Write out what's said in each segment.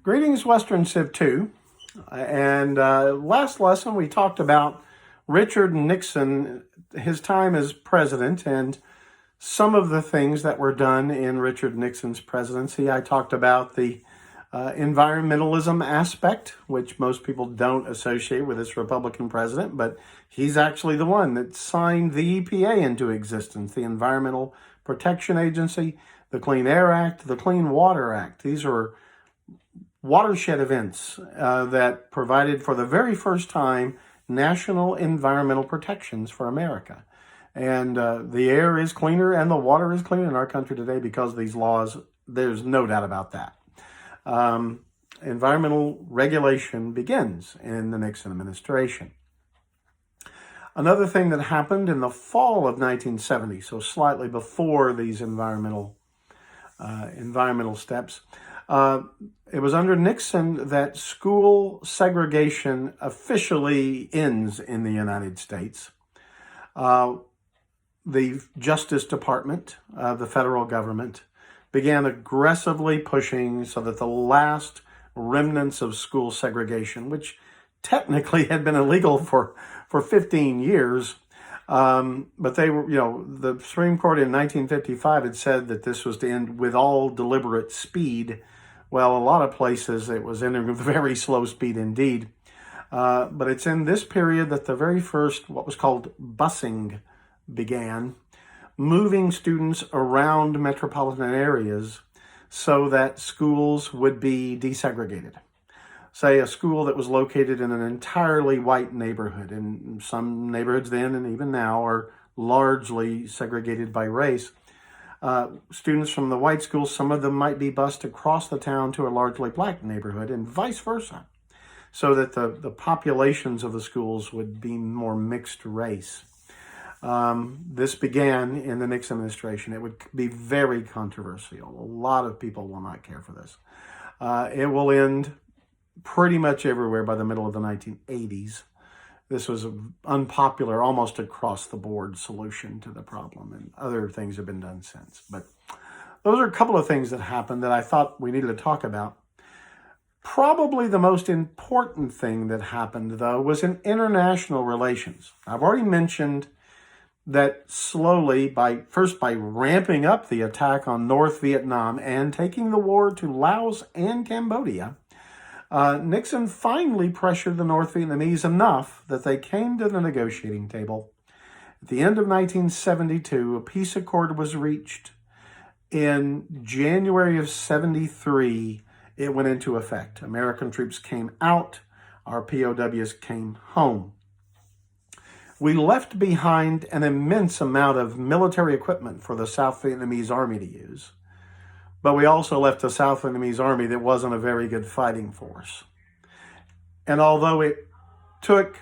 Greetings, Western Civ 2. And last lesson we talked about Richard Nixon, his time as president, and some of the things that were done in Richard Nixon's presidency. I talked about the environmentalism aspect, which most people don't associate with this Republican president, but he's actually the one that signed the EPA into existence, the Environmental Protection Agency, the Clean Air Act, the Clean Water Act. These are watershed events that provided for the very first time national environmental protections for America. And the air is cleaner and the water is cleaner in our country today because of these laws. There's no doubt about that. Environmental regulation begins in the Nixon administration. Another thing that happened in the fall of 1970, so slightly before these environmental steps, it was under Nixon that school segregation officially ends in the United States. The Justice Department of the federal government began aggressively pushing so that the last remnants of school segregation, which technically had been illegal for 15 years, but they were, the Supreme Court in 1955 had said that this was to end with all deliberate speed. Well, a lot of places it was ending with very slow speed indeed. But it's in this period that the very first, what was called busing, began, moving students around metropolitan areas so that schools would be desegregated. Say a school that was located in an entirely white neighborhood, and some neighborhoods then and even now are largely segregated by race. Students from the white schools, some of them might be bused across the town to a largely black neighborhood and vice versa, so that the populations of the schools would be more mixed race. This began in the Nixon administration. It would be very controversial. A lot of people will not care for this. It will end pretty much everywhere by the middle of the 1980s. This was an unpopular, almost across-the-board solution to the problem, and other things have been done since. But those are a couple of things that happened that I thought we needed to talk about. Probably the most important thing that happened, though, was in international relations. I've already mentioned that slowly, first by ramping up the attack on North Vietnam and taking the war to Laos and Cambodia, Nixon finally pressured the North Vietnamese enough that they came to the negotiating table. At the end of 1972, a peace accord was reached. In January of 73, it went into effect. American troops came out. Our POWs came home. We left behind an immense amount of military equipment for the South Vietnamese army to use. But we also left a South Vietnamese army that wasn't a very good fighting force. And although it took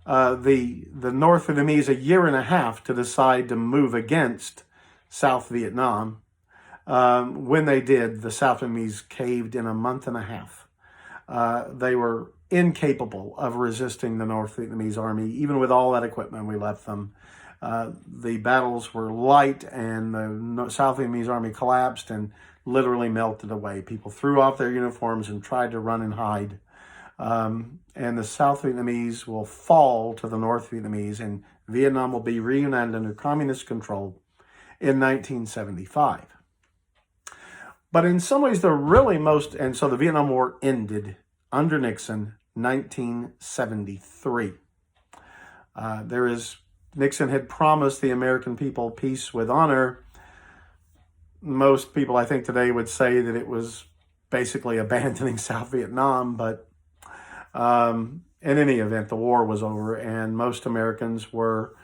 the North Vietnamese a year and a half to decide to move against South Vietnam, when they did, the South Vietnamese caved in a month and a half. They were incapable of resisting the North Vietnamese army. Even with all that equipment we left them, the battles were light and the South Vietnamese army collapsed and literally melted away. People threw off their uniforms and tried to run and hide. And the South Vietnamese will fall to the North Vietnamese, and Vietnam will be reunited under communist control in 1975. But in some ways, and so the Vietnam War ended under Nixon, 1973. Nixon had promised the American people peace with honor. Most people, I think, today would say that it was basically abandoning South Vietnam, but in any event, the war was over, and most Americans were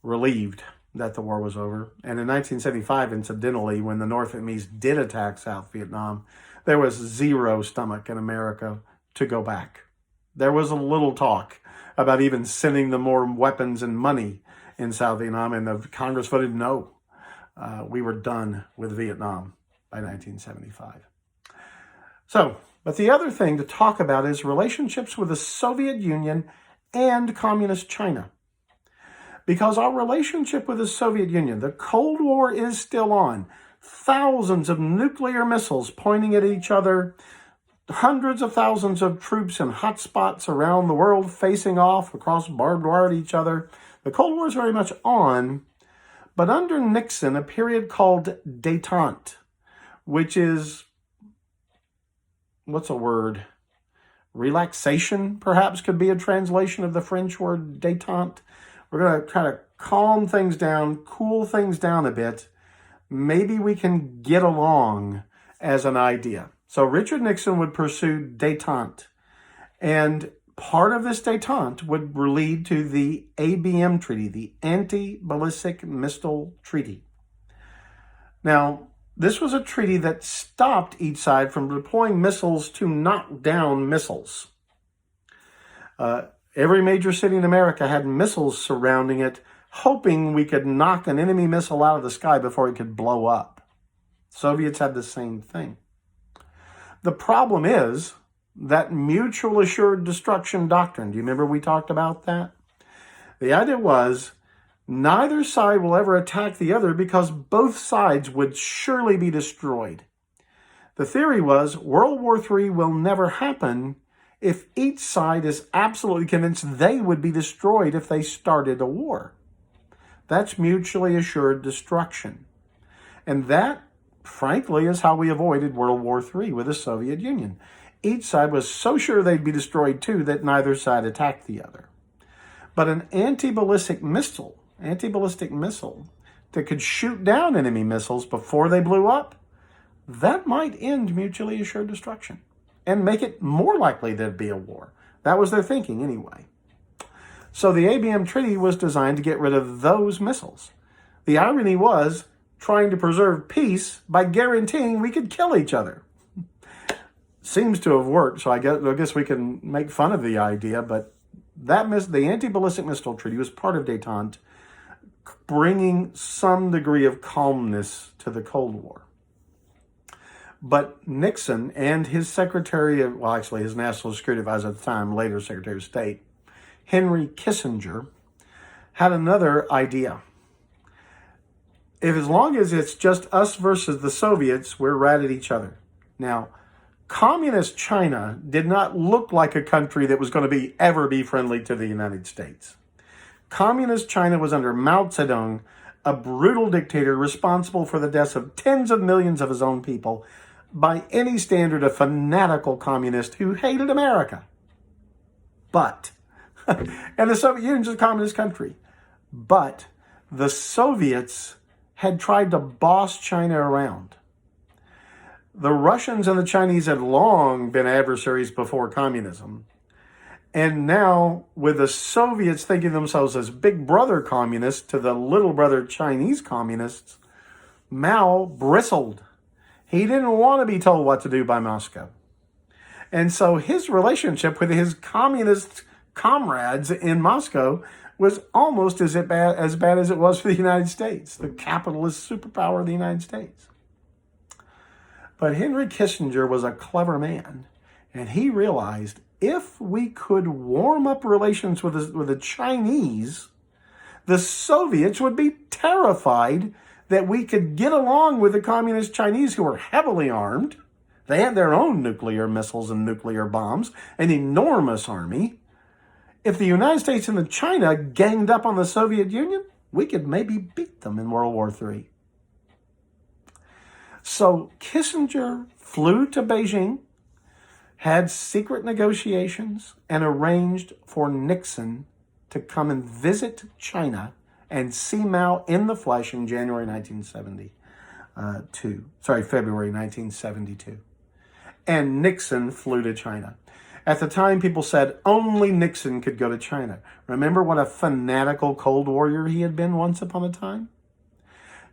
relieved that the war was over. And in 1975, incidentally, when the North Vietnamese did attack South Vietnam, there was zero stomach in America to go back. There was a little talk about even sending them more weapons and money in South Vietnam, and the Congress voted no. We were done with Vietnam by 1975. But the other thing to talk about is relationships with the Soviet Union and Communist China. Because our relationship with the Soviet Union, the Cold War is still on. Thousands of nuclear missiles pointing at each other, hundreds of thousands of troops in hot spots around the world facing off across barbed wire at each other. The Cold War is very much on, but under Nixon, a period called détente, which is, what's a word? Relaxation, perhaps, could be a translation of the French word détente. We're going to try to calm things down, cool things down a bit. Maybe we can get along as an idea. So Richard Nixon would pursue détente. And part of this détente would lead to the ABM Treaty, the Anti-Ballistic Missile Treaty. Now, this was a treaty that stopped each side from deploying missiles to knock down missiles. Every major city in America had missiles surrounding it, hoping we could knock an enemy missile out of the sky before it could blow up. Soviets had the same thing. The problem is that mutual assured destruction doctrine. Do you remember we talked about that? The idea was neither side will ever attack the other because both sides would surely be destroyed. The theory was World War III will never happen if each side is absolutely convinced they would be destroyed if they started a war. That's mutually assured destruction. And that, frankly, is how we avoided World War III with the Soviet Union. Each side was so sure they'd be destroyed too that neither side attacked the other. But an anti-ballistic missile that could shoot down enemy missiles before they blew up, that might end mutually assured destruction and make it more likely there'd be a war. That was their thinking anyway. So the ABM Treaty was designed to get rid of those missiles. The irony was trying to preserve peace by guaranteeing we could kill each other. Seems to have worked, so I guess we can make fun of the idea, but the Anti-Ballistic Missile Treaty was part of détente, bringing some degree of calmness to the Cold War. But Nixon and his his National Security Advisor at the time, later Secretary of State, Henry Kissinger, had another idea. As long as it's just us versus the Soviets, we're right at each other. Now, communist China did not look like a country that was going to ever be friendly to the United States. Communist China was under Mao Zedong, a brutal dictator responsible for the deaths of tens of millions of his own people, by any standard, a fanatical communist who hated America. But, and the Soviet Union's a communist country, but the Soviets had tried to boss China around. The Russians and the Chinese had long been adversaries before communism. And now, with the Soviets thinking themselves as big brother communists to the little brother Chinese communists, Mao bristled. He didn't want to be told what to do by Moscow. And so his relationship with his communist comrades in Moscow was almost as bad as it was for the United States, the capitalist superpower of the United States. But Henry Kissinger was a clever man, and he realized if we could warm up relations with the Chinese, the Soviets would be terrified that we could get along with the communist Chinese, who were heavily armed. They had their own nuclear missiles and nuclear bombs, an enormous army. If the United States and China ganged up on the Soviet Union, we could maybe beat them in World War III. So Kissinger flew to Beijing, had secret negotiations, and arranged for Nixon to come and visit China and see Mao in the flesh in February 1972. And Nixon flew to China. At the time, people said only Nixon could go to China. Remember what a fanatical Cold Warrior he had been once upon a time?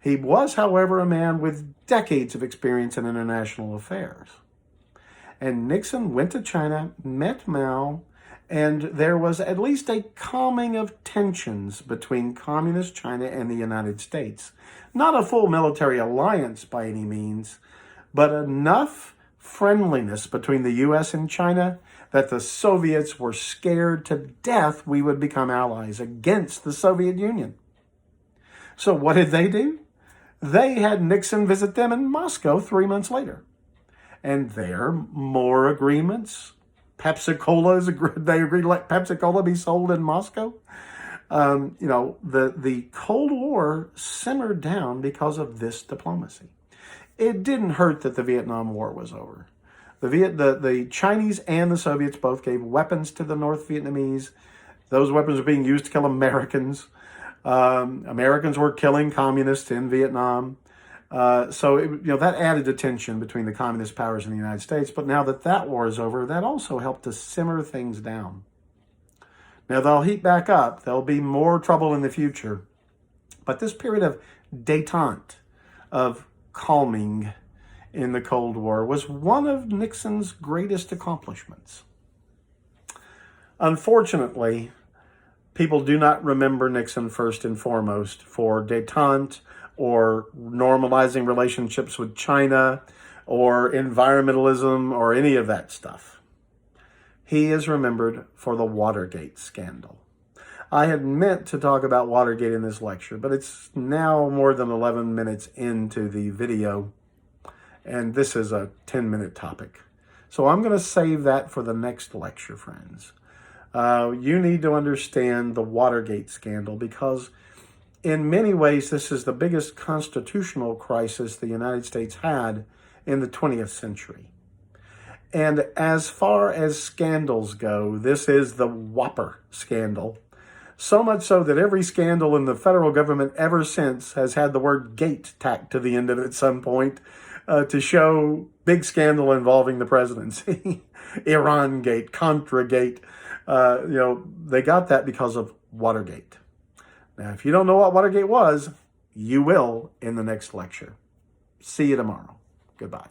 He was, however, a man with decades of experience in international affairs. And Nixon went to China, met Mao, and there was at least a calming of tensions between communist China and the United States. Not a full military alliance by any means, but enough friendliness between the U.S. and China that the Soviets were scared to death we would become allies against the Soviet Union. So what did they do? They had Nixon visit them in Moscow 3 months later. And there, more agreements. Pepsi-Cola they agreed to let Pepsi-Cola be sold in Moscow. The Cold War simmered down because of this diplomacy. It didn't hurt that the Vietnam War was over. The Chinese and the Soviets both gave weapons to the North Vietnamese. Those weapons were being used to kill Americans. Americans were killing communists in Vietnam. That added the tension between the communist powers and the United States. But now that war is over, that also helped to simmer things down. Now they'll heat back up. There'll be more trouble in the future. But this period of détente, of calming in the Cold War, was one of Nixon's greatest accomplishments. Unfortunately, people do not remember Nixon first and foremost for détente or normalizing relationships with China or environmentalism or any of that stuff. He is remembered for the Watergate Scandal. I had meant to talk about Watergate in this lecture, but it's now more than 11 minutes into the video, and this is a 10-minute topic. So I'm going to save that for the next lecture, friends. You need to understand the Watergate scandal because in many ways this is the biggest constitutional crisis the United States had in the 20th century. And as far as scandals go, this is the whopper scandal. So much so that every scandal in the federal government ever since has had the word gate tacked to the end of it at some point to show big scandal involving the presidency. Iran Gate, Contra Gate. They got that because of Watergate. Now, if you don't know what Watergate was, you will in the next lecture. See you tomorrow. Goodbye.